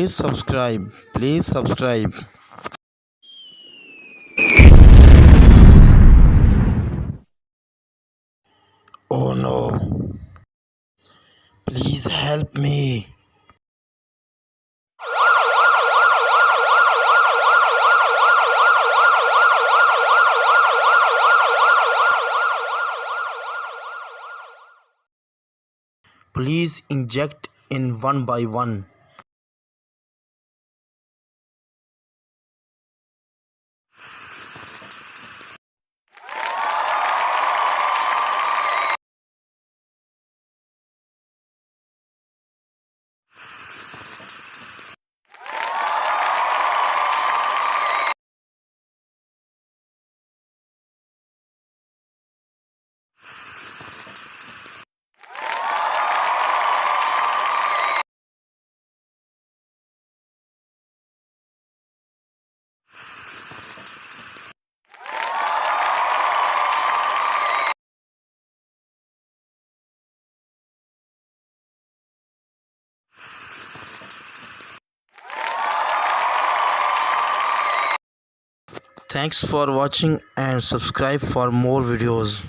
Please subscribe. Please subscribe. Oh no. Please help me. Please inject in one by one. Thanks for watching and subscribe for more videos.